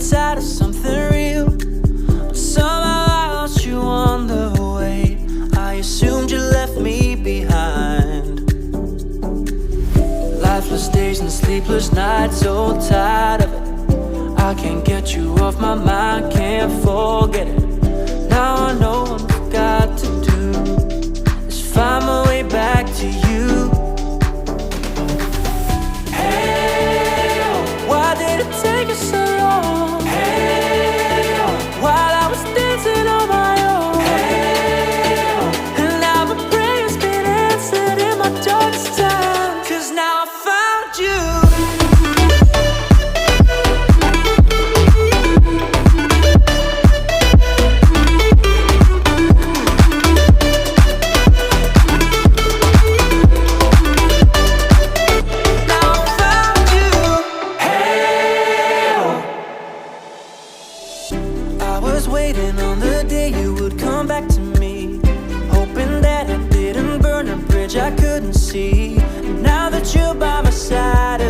tired of something real. But somehow I lost you on the way. I assumed you left me behind. Lifeless days and sleepless nights, so tired of it. I can't get you off my mind, can't forget it. Now I know what I've got to do is find my way back to you. Hey, oh, why did it take us so long? Hey, oh, while I was dancing on my own. Hey, oh, and now my prayer's been answered in my darkest time. 'Cause now I found you. Waiting on the day you would come back to me, hoping that I didn't burn a bridge I couldn't see. And now that you're by my side,